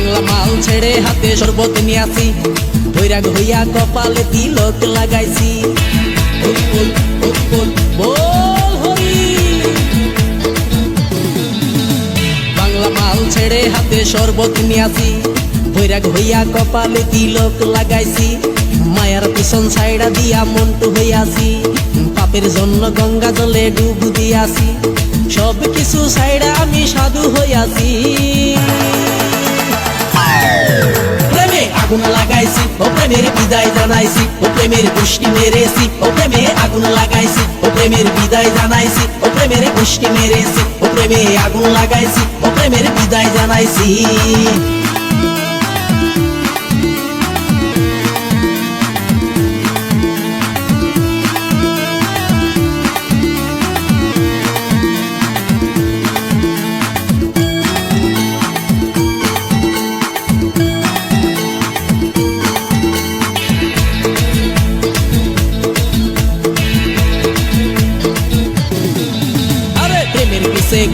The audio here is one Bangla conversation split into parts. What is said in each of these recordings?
বাংলা মাল ছেড়ে হাতে শরবত নিয়ে আসি, বৈরাগ হইয়া কপালে তিলক লাগাইছি। বল বল বল বল বল হরি। বাংলা মাল ছেড়ে হাতে শরবত নিয়ে আসি, বৈরাগ হইয়া কপালে তিলক লাগাইছি। মায়ার পিছন সাইডা দিয়া মন্টু হইয়াছি, পাপের জন্য গঙ্গা জলে ডুব দিয়াছি। সব কিছু সাইডা আমি সাধু হইয়াছি। প্রেমে আগুন লাগাইছি, ও প্রেমের বিদায় জানাইছি, ও প্রেমের গোষ্ঠী মেরেছি, ও প্রেমে আগুন লাগাইছি, ও প্রেমের বিদায় জানাইছি, ও প্রেমের গোষ্ঠী মেরেছি, ও প্রেমে আগুন লাগাইছি, ও প্রেমের বিদায় জানাইছি।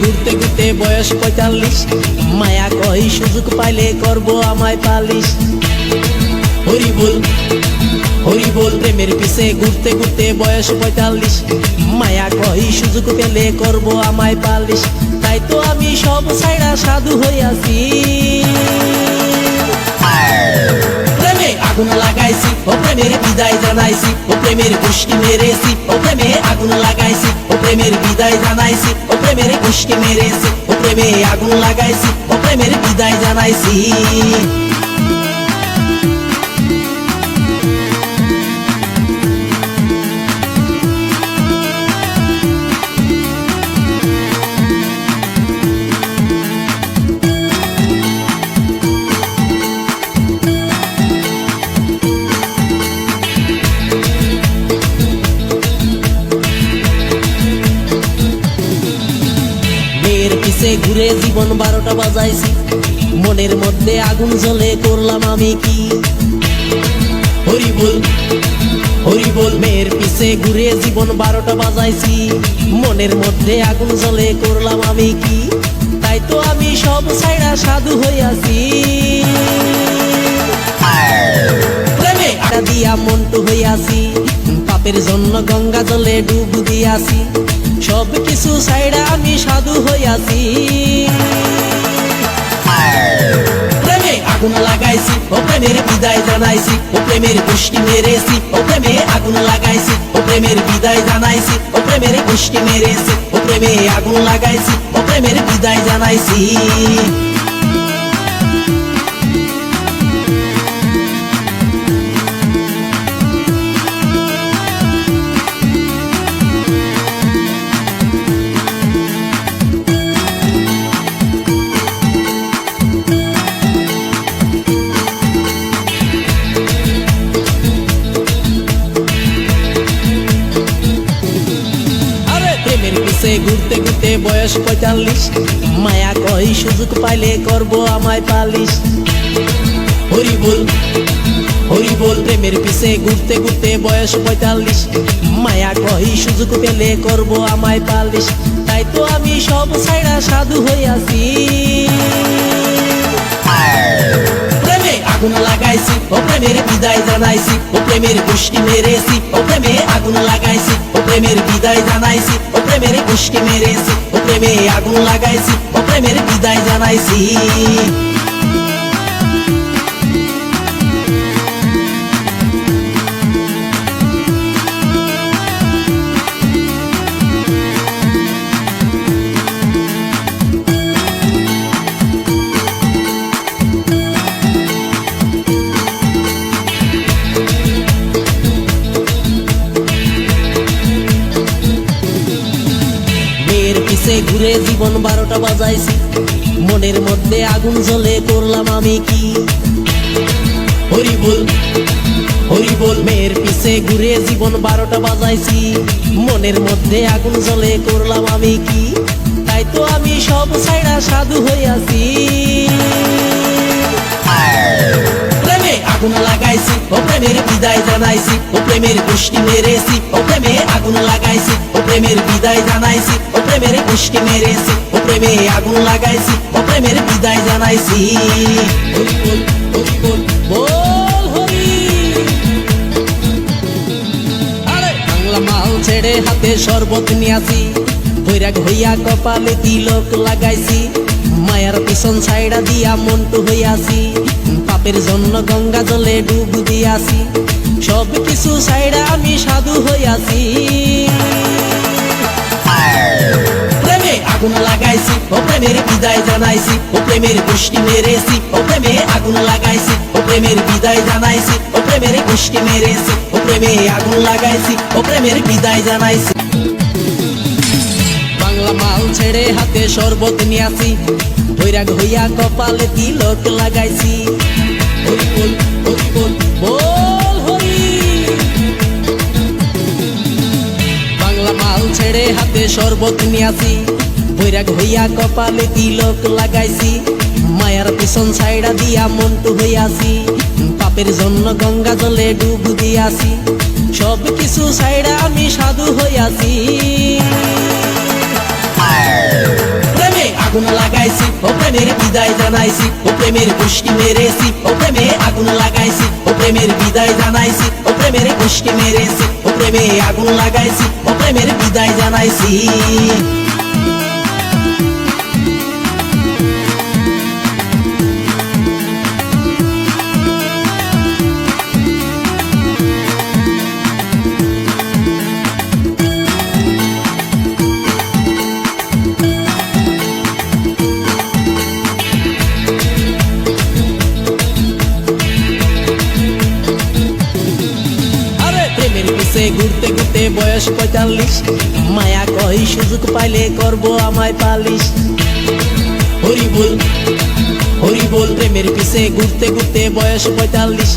ঘুরতে ঘুরতে বয়স ৪৫, মায়া কই সুযোগ পাইলে করব আমায় পালিশ। হরি বল হরি বল। প্রেমের পিছে ঘুরতে ঘুরতে বয়স ৪৫, মায়া কই সুযোগ পেলে করব আমায় পালিশ। তাই তো আমি সব ছাইড়া সাধু হইয়াছি। প্রেমে আগুন লাগাইছি, ও প্রেমের বিদায় জানাইছি, ও প্রেমের গোষ্ঠী মেরেছি, ও প্রেমে আগুন লাগাইছি, ও প্রেমের বিদায় জানাইছি, ও প্রেমের গোষ্ঠী মেরেছি, ও প্রেমে আগুন লাগাইছি, ও প্রেমের বিদায় জানাইছি। ঘুরে জীবন ১২টা বাজাইছি, মনের মধ্যে আগুন জ্বলে করলাম আমি কি। হরি বল হরি বল। মেয়ের পিছে ঘুরে জীবন ১২টা বাজাইছি, মনের মধ্যে আগুন জ্বলে করলাম আমি কি। তাই তো আমি সব ছাইড়া সাধু হইয়াছি। প্রেমে আটা দিয়া মন্টু হইয়াছি, পাপের জন্য গঙ্গা জলে ডুব দিয়াছি। সব কিছু সাইডা আমি সাধু হইয়াছি। প্রেমে আগুন লাগাইছি, ও প্রেমের বিদায় জানাইছি, ও প্রেমের গোষ্ঠী মেরেছি, ও প্রেমে আগুন লাগাইছি, ও প্রেমের বিদায় জানাইছি, ও প্রেমের গোষ্ঠী মেরেছি, ও প্রেমে আগুন লাগাইছি, ও প্রেমের বিদায় জানাইছি। ঘুরতে ঘুরতে বয়স ৪৫, মায়া কই সুযোগ পাইলে করব আমায় পালিশ। হরি বল হরি বল। প্রেমের পিছে ঘুরতে ঘুরতে বয়স ৪৫, মায়া কই সুযোগ পেলে করব আমায় পালিশ। তাই তো আমি সব ছাইড়া সাধু হইয়াছি। প্রেমে আগুন লাগাইছি, ও প্রেমের বিদায় জানাইছি, ও প্রেমের গোষ্ঠী মেরেছি, ও প্রেমে আগুন লাগাইছি, ও প্রেমের বিদায় জানাইছি, ও প্রেমের গোষ্ঠী মেরেছি, ও প্রেমে আগুন লাগাইছি, ও প্রেমের বিদায় জানাইছি। ঘুরে জীবন ১২টা বাজাইছি, মনের মধ্যে আগুন জ্বলে করলাম আমি কি। হরি বল হরি বল। মেয়ের পিছে ঘুরে জীবন ১২টা বাজাইছি, মনের মধ্যে আগুন জ্বলে করলাম আমি কি। তাই তো আমি সব ছাইড়া সাধু হইয়াছি। প্রেমে আগুন লাগাইছি, লাগাইছি ও প্রেমের বিদায় জানাইছি ও প্রেমের গোষ্ঠী মেরেছি ও প্রেমে আগুন লাগাইছি ও প্রেমের বিদায় জানাইছি ও প্রেমের গোষ্ঠী মেরেছি ও প্রেমে আগুন লাগাইছি ও প্রেমের বিদায় জানাইছি হরি বল হরি বল বল হরি। আরে বাংলা মাল ছেড়ে হাতে শরবত নিয়াছি বৈরাগ হইয়া কপালে তিলক লাগাইছি মায়ার পিছন ছাইড়া দিয়া মন্টু হইয়াছি পাপের জন্য গঙ্গা জলে ডুব দিয়াছি সব কিছু ছাইড়া আমি সাধু হইয়াছি প্রেমে আগুন লাগাইছি ও প্রেমের বিদায় জানাইছি ও প্রেমের গোষ্ঠী মেরেছি ও প্রেমে আগুন লাগাইছি ও প্রেমের বিদায় জানাইছি ও প্রেমের গোষ্ঠী মেরেছি ও প্রেমে আগুন লাগাইছি ও প্রেমের বিদায় জানাইছি বাংলা মাল ছেড়ে হাতে শরবত নিয়াছি বৈরাগ হইয়া কপালে তিলক লাগাইছি হরি বল হরি বল বল হরি। বাংলা মাল ছেড়ে হাতে শরবত নিয়াছি বৈরাগ হইয়া কপালে তিলক লাগাইছি মায়ার পিছন ছাইড়া দিয়া মন্টু হইয়াছি পাপের জন্য গঙ্গা জলে ডুব দিয়াছি সব কিছু ছাইড়া আমি সাধু হইয়াছি প্রেমে আগুন লাগাইছি ও প্রেমের বিদায় জানাইছি ও প্রেমের গোষ্ঠী মেরেছি ও প্রেমে আগুন লাগাইছি ও প্রেমের বিদায় জানাইছি ও প্রেমের গোষ্ঠী মেরেছি ও প্রেমে আগুন লাগাইছি ও প্রেমের বিদায় জানাইছি। ঘুরতে ঘুরতে বয়স ৪৫ মায়া কই সুযোগ পাইলে করব আমায় পালিশ হরি বল হরি বল প্রেমের পিছে ঘুরতে ঘুরতে বয়স ৪৫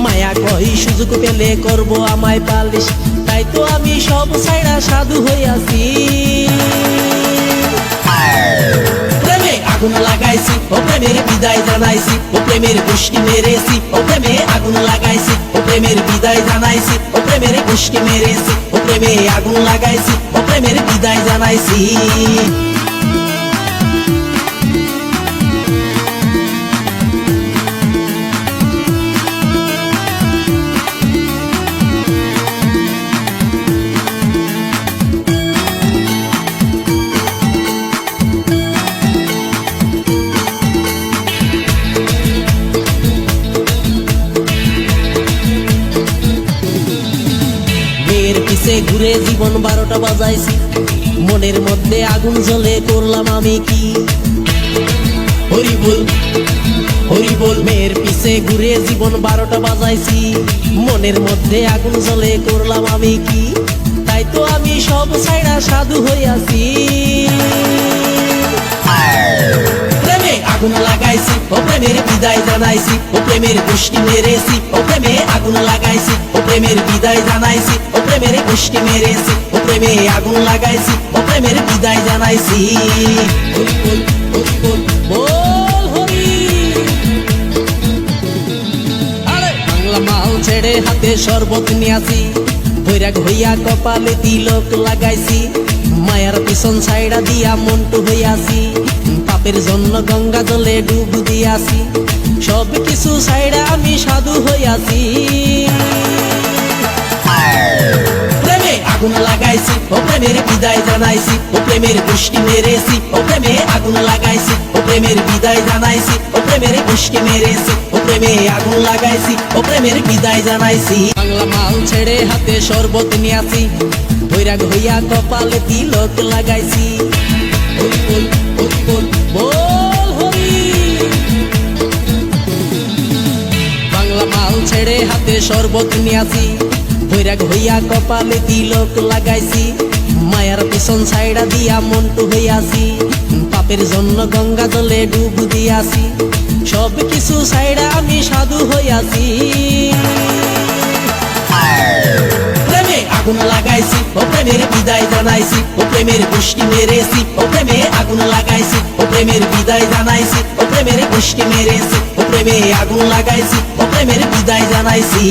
মায়া কই সুযোগ পেলে করব আমায় পালিশ তাই তো আমি সব ছাইড়া সাধু হইয়াছি প্রেমে আগুন লাগাইছি ও প্রেমের বিদায় জানাইছি ও প্রেমের গোষ্ঠী মেরেছি ও প্রেমে আগুন লাগাইছি ও প্রেমের বিদায় জানাইছি ও প্রেমের গোষ্ঠী মেরেছি ও প্রেমে আগুন লাগাইছি ও প্রেমের বিদায় জানাইছি। পিছে ঘুরে জীবন ১২টা বাজাইছি মনের মধ্যে আগুন জ্বলে করলাম আমি কি হরি বল হরি বল মেয়ের পিছে ঘুরে জীবন ১২টা বাজাইছি মনের মধ্যে আগুন জ্বলে করলাম আমি কি তাই তো আমি সব ছাইড়া সাধু হইয়াছি প্রেমে আগুন লাগাইছি ও প্রেমের বিদায় জানাইছি ও প্রেমের গোষ্ঠী মেরেছি ও প্রেমে আগুন লাগাইছি ও প্রেমের বিদায় জানাইছি ও প্রেমের গোষ্ঠী মেরেছি ও প্রেমে আগুন লাগাইছি ও প্রেমের বিদায় জানাইছি হরি বল হরি বল বল হরি। আরে বাংলা মাল ছেড়ে হাতে শরবত নিয়াছি বৈরাগ হইয়া কপালে তিলক লাগাইছি মায়ার পিছন ছাইড়া দিয়া মন্টু হইয়াছি পাপের জন্য গঙ্গা জলে ডুব দিয়াছি সব কিছু ছাইড়া আমি সাধু হইয়াছি প্রেমে আগুন লাগাইছি ও প্রেমের বিদায় জানাইছি ও প্রেমের গোষ্ঠী মেরেছি ও প্রেমে আগুন লাগাইছি ও প্রেমের বিদায় জানাইছি ও প্রেমের গোষ্ঠী মেরেছি ও প্রেমে আগুন লাগাইছি ও প্রেমের বিদায় জানাইছি। বাংলা মাল ছেড়ে হাতে শরবত নিয়াছি বৈরাগ হইয়া কপালে তিলক লাগাইছি হরি বল হরি বল বল হরি। বাংলা মাল ছেড়ে হাতে শরবত নিয়াছি বৈরাগ হইয়া কপালে তিলক লাগাইছি মায়ার পিছন ছাইড়া দিয়া মন্টু হইয়াছি পাপের জন্য গঙ্গা জলে ডুব দিয়াছি সব কিছু ছাইড়া আমি সাধু হইয়াছি প্রেমে আগুন লাগাইছি ও প্রেমের বিদায় জানাইছি ও প্রেমের গোষ্ঠী মেরেছি ও প্রেমে আগুন লাগাইছি ও প্রেমের বিদায় জানাইছি ও প্রেমের গোষ্ঠী মেরেছি ও প্রেমে আগুন লাগাইছি ও প্রেমের বিদায় জানাইছি